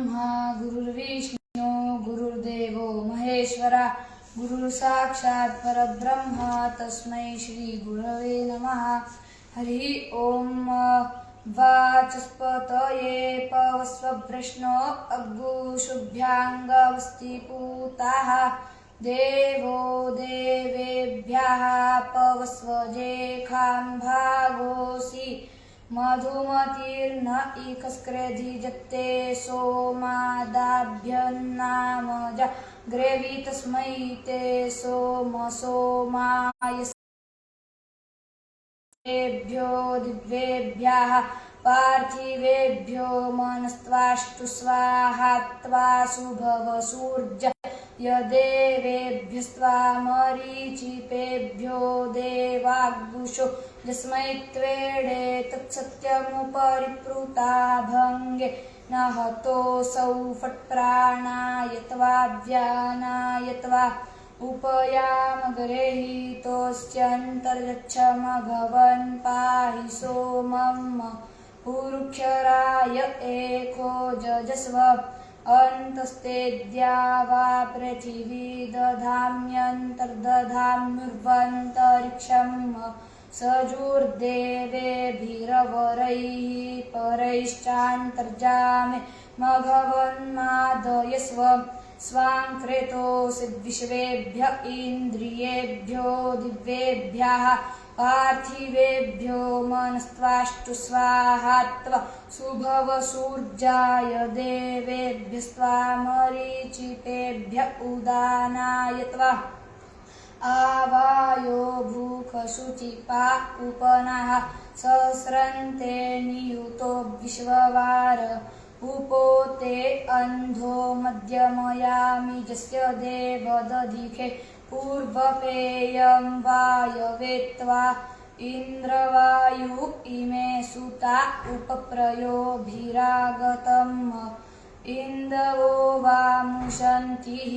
गुरुर्ब्रह्मा गुरुर्विष्णू गुरुर्देवो महेश्वरा गुरुर्साक्षात् परब्रह्म तस्मै श्री गुरवे नमः। हरि ओम। वाचस्पतये पवस्वभृष्णो अग्गुशुभ्याङ्गवस्तिपूताः देवो देवेभ्यः पवस्वजेखाम्भागोऽसि मधुमतीर्न इकस्क्रधिजत्ते सोमादाभ्यन्नाम ग्रेवि तस्मै ते सोमायस्तेभ्यो दिव्येभ्यः पार्थिवेभ्यो मनस्त्वाष्टु स्वाहात्वा सुभवसूर्य यदेवेभ्यस्त्वा मरीचिपेभ्यो देवाग्गुषो यस्मै त्वेडे तत्सत्यमुपरिप्लुता भङ्गे न हतोऽसौ फट्प्राणायत्वा व्यानायत्वा उपयामग्रहीतोऽस्यन्तर्गच्छमघवन् पाहि सोमं उरुक्षराय एको जजस्व अन्तस्तेद्या वा पृथिवी दधाम्यन्तर्दधाम्युर्वन्तरिक्षं सजुर्देवेभिरवरैः परैश्चान्तर्जामे मघवन्मादयस्व स्वाङ्कृतोऽसि विश्वेभ्य इन्द्रियेभ्यो दिव्येभ्यः पार्थिवेभ्यो मनस्त्वाष्टु स्वाहात्वा सुभवसूर्याय देवेभ्यस्त्वा मरीचिपेभ्य उदानायत्वा आवायो भूखशुचिपा उपनः सहस्रन्ते नियुतो विश्ववार उपोते अन्धो मध्यमयामि यस्य देव दधिखे पूर्वपेयं वायवेत्वा इन्द्रवायु इमे सुता उपप्रयोभिरागतम् इन्दवो वामुशन्तिः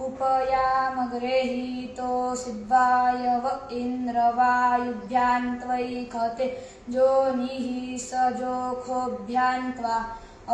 उपयामग्रहीतोऽसिद्वायव इन्द्रवायुभ्यान्त्वैखते जोनिः सजोखोभ्यान्त्वा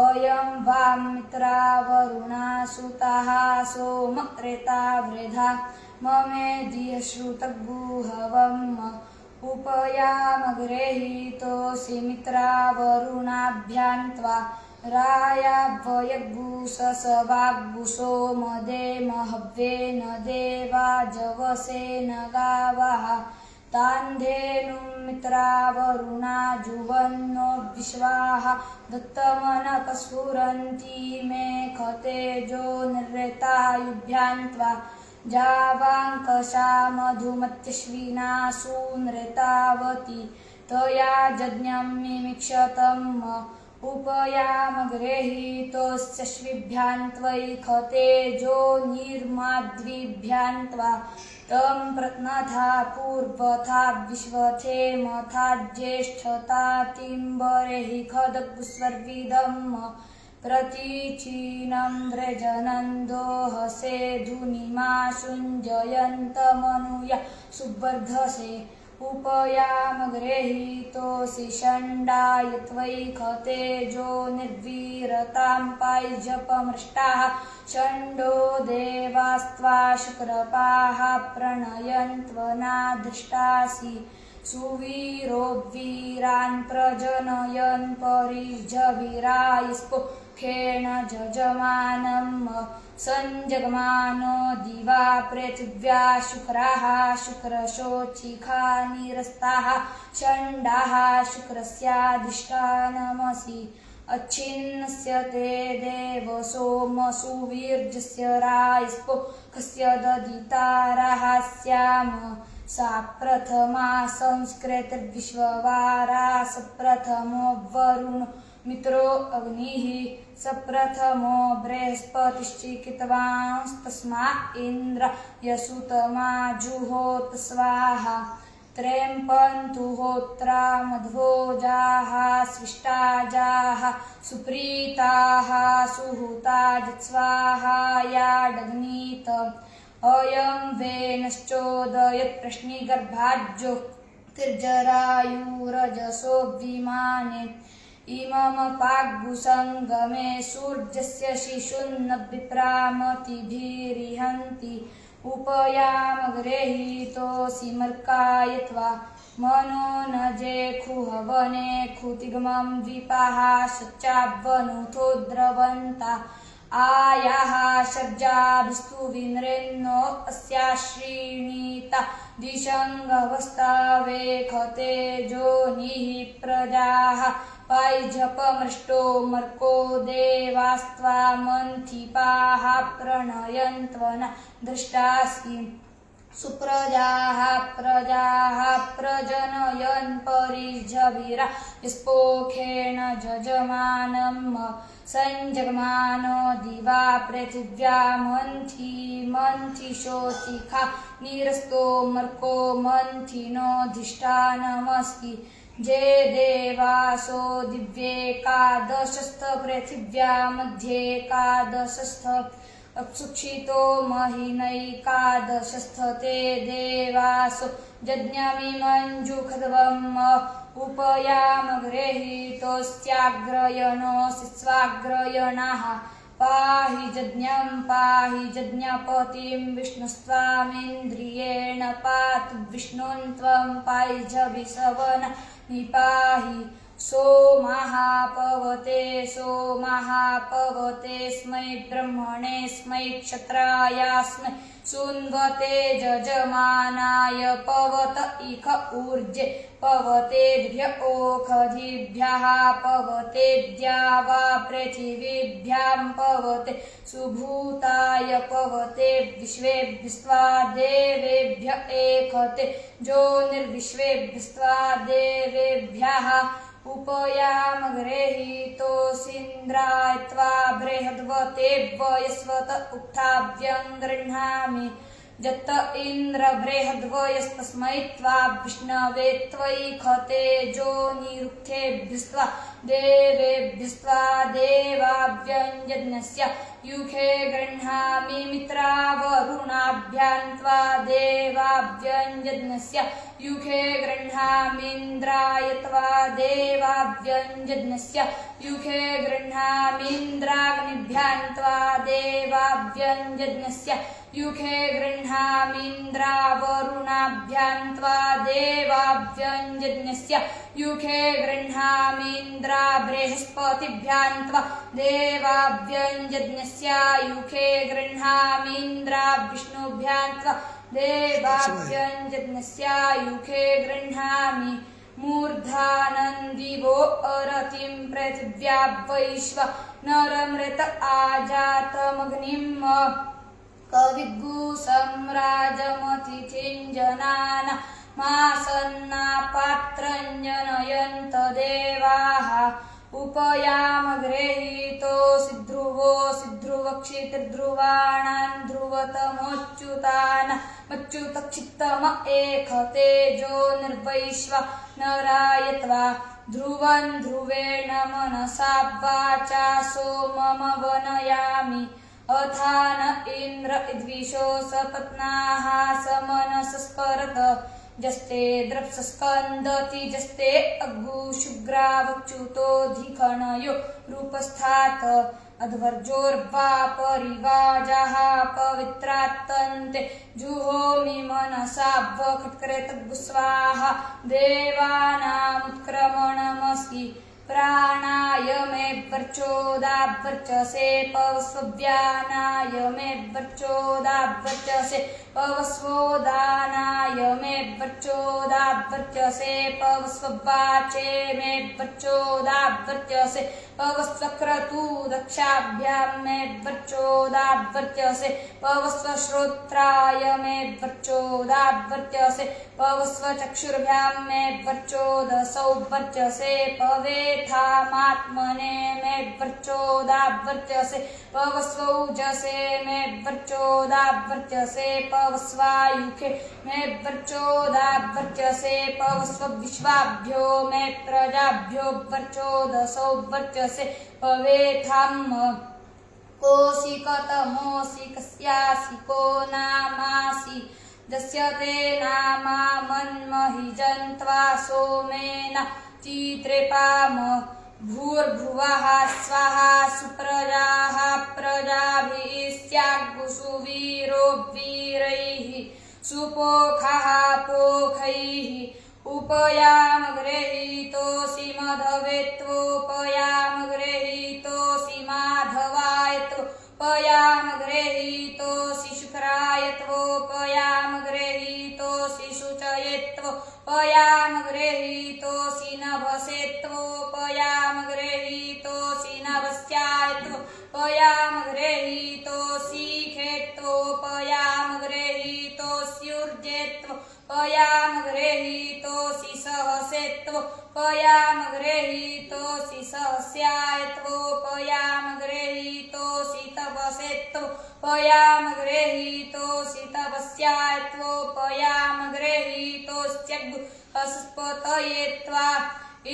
अयं वां मित्रावरुणा सुताः सोम त्रेता वृधा ममेधियश्रुतगुहवम् उपयामग्रहीतोऽसि मित्रावरुणाभ्यान्त्वा रायाभ्वयग्गुससवाग्गुसो मदेमहव्येन देवाजवसेन गावः तान्धेनुं मित्रावरुणा जुवन्नो विश्वाः दत्तमनकस्फुरन्ति मे खतेजो नृतायुभ्यान्त्वा जावाङ्कषा मधुमत्यश्विना सुनृतावती तया यज्ञं मिमिक्षतम् उपयामग्रहीतोऽस्यश्विभ्यान्त्वैखतेजो निर्माद्विभ्यान्त्वा तं प्रत्नथा पूर्वथा विश्वथेमथा ज्येष्ठतातिम्बरेः खदगुस्वर्विदम् प्रतीचीनं व्रजनन्दोहसे धुनिमाशुञ्जयन्तमनुया सुवर्धसे उपयामग्रहीतोऽसि षण्डायत्वैखतेजो निर्वीरतां पाय्जपमृष्टाः षण्डो देवास्त्वा शुक्रपाः प्रणयन्त्वनादृष्टासि सुवीरोद्वीरान् प्रजनयन् परिजवीरायस्पोखेण जजमानम् संजगमानो दिवा पृथिव्या शुक्राः शुक्रशोचिखा निरस्ताः षण्डाः शुक्रस्याधिष्ठानमसि अच्छिन्नस्य ते देव सोम सुवीर्यस्य रायस्पोखस्य दधितारः स्याम सा प्रथमा संस्कृतिर्विश्ववारा सप्रथमो वरुणो मित्रो अग्निः सप्रथमो बृहस्पतिश्चिकितवांस्तस्मा इन्द्र यसुतमा जुहोत स्वाहा त्र्यम्पन्तु होत्रा मध्वोजाः स्विष्टाजाः सुप्रीताः सुहुता जत्स्वाहा याडग्नीत अयं वेनश्चोदयत् प्रश्निगर्भाज्यो तिर्जरायुरजसो विमाने इमं पाग्भुसङ्गमे सूर्यस्य शिशुन्न विप्रामतिभिरिहन्ति उपयामग्रहीतोऽसि मर्कायत्वा मनो न जेखुहवने खुतिगमं विपाः शच्चावनुथो द्रवन्ता आयाः शब्जाभिस्तु विनरेन्नो अस्याश्रीणीता दिशङ्गवस्तावेखतेजो निः प्रजाः पाय्झपमृष्टो मर्को देवास्त्वा मन्थिपाः प्रणयन्त्वना दृष्टासि सुप्रजाः प्रजाः प्रजनयन् परिझवीरा स्पोखेण जजमानम् संजगमानो दिवा पृथिव्या मन्थी मन्थिशोचिखा निरस्तो मर्को मन्थिनोऽधिष्ठानमस्ति जे देवासो दिव्येकादशस्थ पृथिव्या मध्येकादशस्थ अप्सुक्षितो महिनैकादशस्थ ते देवासो यज्ञमिमञ्जुखद्वम् उपयामग्रहीतोऽस्याग्रयणोऽसि स्वाग्रयणाः पाहि यज्ञपतिं विष्णुस्त्वामिन्द्रियेण पातु विष्णुं त्वं पाय्झविसवन निपाहि सोमाः स्मै ब्रह्मणे स्मै क्षत्रायास्मै सुन्वते जजमानाय पवत इख ऊर्जे पवतेभ्य ओखधिभ्यः पवते द्यावा पृथिवीभ्यां पवते सुभूताय पवते विश्वेभ्यस्त्वा देवेभ्य एखते जोनिर्विश्वेभ्यस्त्वा देवेभ्यः उपयामग्रहीतोऽसीन्द्राय त्वा बृहद्वते वयस्वत उक्थाभ्यं गृह्णामि जत इन्द्र बृहद्वयस्तस्मै त्वा विष्णवे त्वैखते जोनिरुक्थेभ्यस्त्वा देवेभ्यस्त्वा देवाभ्यञ्जनस्य युखे गृह्णामि मित्रावरुणाभ्यां त्वा देवाभ्यञ्जनस्य युखे गृह्णामीन्द्राय त्वा देवाभ्यञ्जनस्य युखे गृह्णामीन्द्राग्निभ्यां त्वा देवाभ्यञ्जनस्य युखे गृह्णामीन्द्रावरुणाभ्यां त्वा देवाभ्यञ्जनस्य युखे गृह्णामीन्द्रा बृहस्पतिभ्यां त्वा देवाभ्यञ्जनस्य युखे गृह्णामीन्द्रा विष्णुभ्यां त्वा देवाभ्यञ्जनस्य युखे गृह्णामि मूर्धानन्दिवो अरतिं पृथिव्या वैश्वानरमृत आजातमग्निम् कविगुसम्राजमतिथिं जनाना मासन्ना पात्रञ्जनयन्त देवाः उपयामग्रहीतोऽसि ध्रुवोऽसि ध्रुवक्षितिर्ध्रुवाणां ध्रुवतमोच्युतानमच्युतक्षित्तम एखतेजो निर्वैश्वानराय त्वा ध्रुवं ध्रुवेण मनसा वाचा सोममवनयामि अथान इन्द्र इद्विषो सपत्नाः समनसस्परत जस्ते द्रप्सस्कन्दति जस्ते अग्गुशुग्रावच्युतोऽधिखणयो रूपस्थात् अध्वर्जोर्वा परिवाजाः पवित्रात्तन्ते जुहोमि मनसा वखत्कृतगुस्वाहा देवानामुत्क्रमणमसि प्राणाय मे वर्चोदावर्चसे पवस्वव्यानाय मे वर्चोदावर्चसे पवस्वोदानाय मे वर्चोदावर्चसे पवस्ववाचे मे वर्चोदावर्चसे पवस्वक्रतु दक्षाभ्यां मे वर्चोदावर्चसे पवस्वश्रोत्राय मे वर्चोदावर्चसे पवस्वचक्षुर्भ्यां मे वर्चोदसौ वर्चसे पवेथामात्मने मे वर्चोदावर्चसे पवस्वौजसे मे वर्चोदावर्चसे पवस्वायुखे मे वर्चोदावर्चसे पवस्वविश्वाभ्यो मे प्रजाभ्यो वर्चोदसौ वर्चसे पवेथाम् कोऽसि कस्यासि को नामासि यस्य ते नामा मन्महि जन्त्वा सोमेन चित्रेपाम भूर्भुवः स्वाहा सुप्रजाः प्रजाभिः सुवीरो वीरैः सुपोखः पोखैः उपयामगृहीतोऽसि मधवेत्वोपयामगृहीतोऽसि माधवायत्वोपयामगृहीतोऽसि शुक्रायत्वोपयामगृहीतोऽसि शुचयत्वोपयामगृहीतोऽसि नभसेत्वोपयामगृहीतोऽसि नभस्यायत्वोपयामगृहीतोऽसि खेत्वोपयामगृहीतोऽस्युर्जेत्वोपयामगृहीतोऽसि सहसेत्वोपयामगृहीतोऽसि सहस्यायत्वोपयामगृहीतोऽसि तपसेत्वोपयामगृहीतोऽसि तपस्यायत्वोपयामगृहीतोऽस्त्यग्हस्पतयेत्वा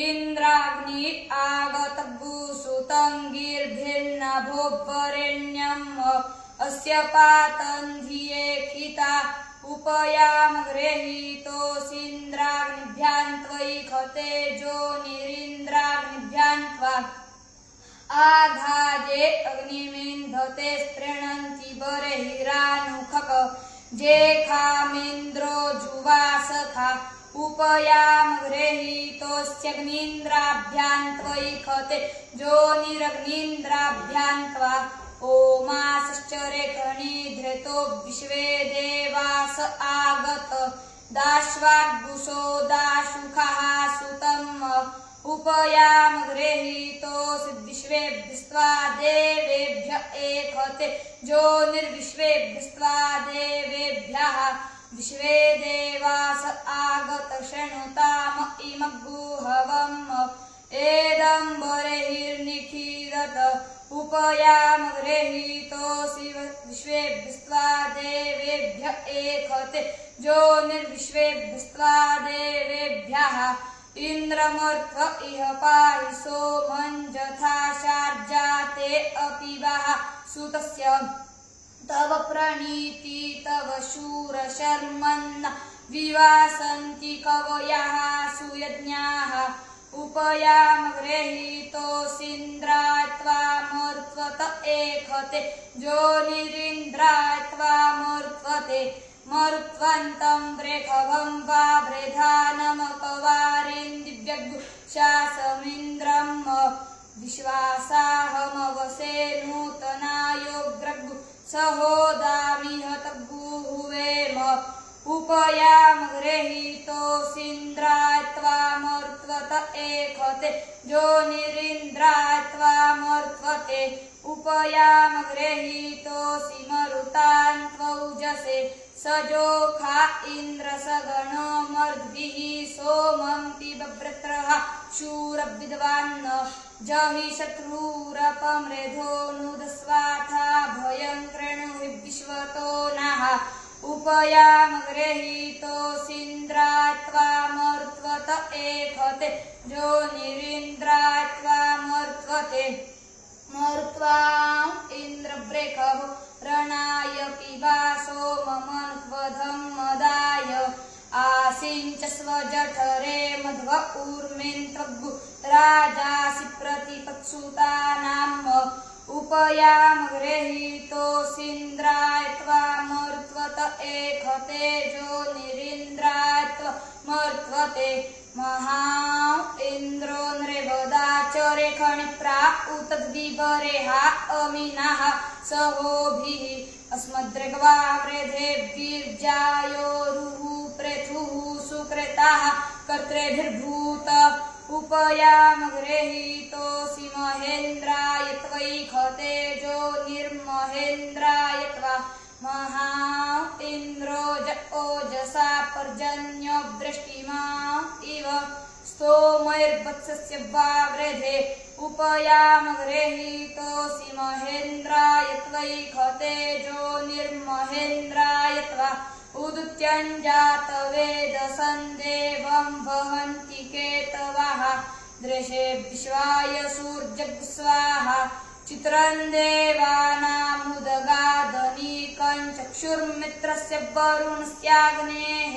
इन्द्राग्नि आगतगुसुतङ्गिर्भिर्नभोवरेण्यम् अस्य पातन्धिये खिता उपयामगृहीतोऽसीन्द्राग्निभ्यां त्वयि खतेजो निरीन्द्राग्निभ्यां त्वा आधाजे अग्निमिन्धते स्त्रीणन्ति बर्हिरानुखक जेखामिन्द्रो जुवासखा उपयामगृहीतोऽस्यग्नीन्द्राभ्यां त्वयि खते जोनिरग्नीन्द्राभ्यां त्वा ओमासश्च रेखणी धृतो विश्वे देवास आगत दाश्वाग्गुसो दाशुखः सुतम् उपयामगृहीतोऽसि विश्वेभ्यस्त्वा देवेभ्य एकते जोनिर्विश्वेभ्यस्त्वा देवेभ्यः विश्वे देवास आगत शृणुताम इमग्गुहवम् एदं बर्हिर्निखीदत उपयामगृहीतोऽसि विश्वेभ्यस्त्वा देवेभ्य एकते जोनिर्विश्वेभ्यस्त्वा देवेभ्यः इन्द्रमर्त्व इह पाहि सोमञ्जथा शार्जाते अपि वः सुतस्य तव प्रणीति तव शूरशर्मन् विवासन्ति कवयः सुयज्ञाः उपयामगृहीतोऽसीन्द्रायत्वामर्त्वत एकते जोनिरिन्द्रायत्वामर्त्वते मरुत्वन्तं वृषभं वा वृधानमपवारिन्दिव्यग्गुशासमिन्द्रम् विश्वासाहमवसे नूतनायोग्रग्गु सहोदामिह तग्गुहुवेम उपयामगृहीतोऽसीन्द्रायत्वामर्त्वत एकते जोनिरिन्द्रायत्वामर्त्वते उपयामगृहीतोऽसि मरुतान् त्वौजसे सजोखा इन्द्रसगणो मर्द्भिः सोमं पिबव्रत्रः शूरविद्वान् जहि शत्रुरपमृधोऽनुदस्वाथा भयं कृणुहि विश्वतो नः उपयामगृहीतोऽसीन्द्रायत्वामर्त्वत एकते जोनिरिन्द्रायत्वामर्त्वते मर्त्वाम् इन्द्रवृषभो रणाय पिबा सोममन्वधं मदाय आसिञ्च स्वजठरे मध्व ऊर्मिन्त्वग्गु राजासि प्रतिपत्सुतानाम् उपयामगृहीतोऽसीन्द्रायत्वामर्त्वत एकते जोनिरिन्द्रायत्वामर्त्वते महा इन्द्रो नृवदाच रेखणिप्रा उतद्विबरेहा अमीनाः सहोभिः अस्मद्ऋग्वा वृधेभिर्जायोरुः पृथुः सुकृताः कर्तृभिर्भूत उपयामगृहीतोऽसि महेन्द्राय त्वयि खते जोनिर्महेन्द्राय त्वा महा इन्द्रो ओजसा पर्जन्यो वृष्टिमा इव स्तोमैर्वत्सस्य वा वृधे उपयामगृहीतोऽसि महेन्द्राय त्वयि खते जोनिर्महेन्द्राय त्वा उदुत्यञ्जातवेदसं देवं वहन्ति केतवः दृशे विश्वाय सूर्यग्स्वाहा चित्रं देवानामुदगादनीकं चक्षुर्मित्रस्य वरुणस्याग्नेः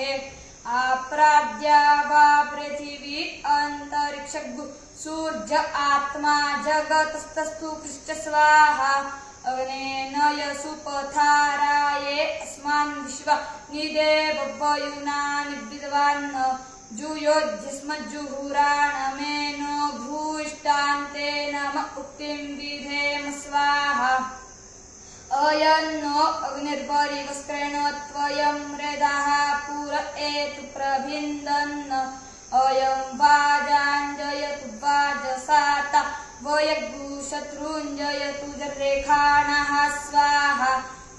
आप्राद्या वा पृथिवी अंतरिक्षगु सूर्य आत्मा जगतस्तस्तु कृष्ण स्वाहा अग्नेन यसुपथाराये अस्मान् विश्वा निदेव वयुनानि विद्वान् जुयोध्यस्मज्जुहुराणमेन भूष्टान्ते नम उक्तिं विधेम स्वाहा अयन्नो अग्निर्परिवस्त्रेण त्वयं मृदाः पुर एतु प्रभिन्दन् अयं वाजाञ्जयतु वाजसाता वयग्शत्रुञ्जयतु जरेखाणः स्वाहा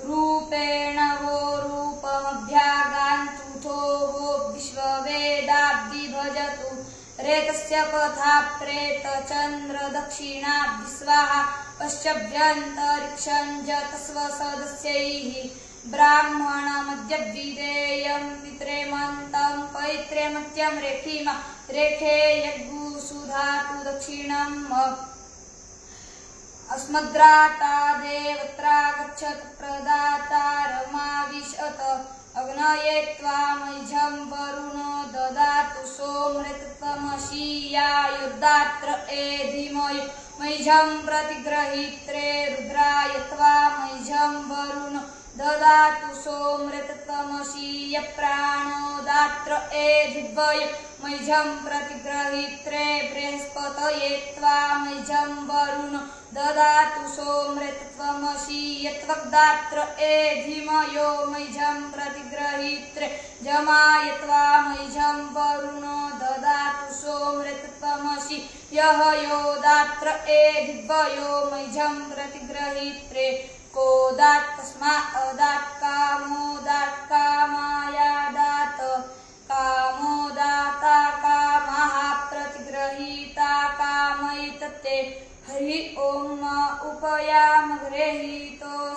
रूपेण वो रूपमभ्यागान्तुथो वो विश्ववेदा विभजतु रेतस्य पथा प्रेतचन्द्र दक्षिणाभि स्वाहा पश्चभ्यन्तरिक्षं च तस्व सदस्यैः ब्राह्मणमद्यविदेयं पित्रेमन्तं पैत्रेमत्यं रेखीम रेखे यज्ञुसुधातु दक्षिणम् अस्मद्राता देवत्रा गच्छत प्रदातारमाविशत अग्नये त्वामैझं वरुणो ददातु सोमृतत्वमशीयायुर्दात्र एधिमयो मैझं प्रतिग्रहीत्रे रुद्राय त्वामैझं वरुणो ददातु सोमृतत्वमशीय प्राणो दात्र एधिवयो मैझं प्रतिग्रहीत्रे बृहस्पतये त्वामैझं वरुणो ददातु सोमृतत्वमशीय त्वग्दात्र एधिमयो मैझं प्रतिग्रहीत्रे जमाय त्वामैझं वरुणो ददातु सोमृतत्वमसि यः यो दात्र एधिवयो मैझं प्रतिग्रहीत्रे को दात् तस्मा अदात् कामो दात् कामाया दात् कामो दाता कामः प्रतिग्रहीता कामैतते हरि ओम उपयाम गृहीतो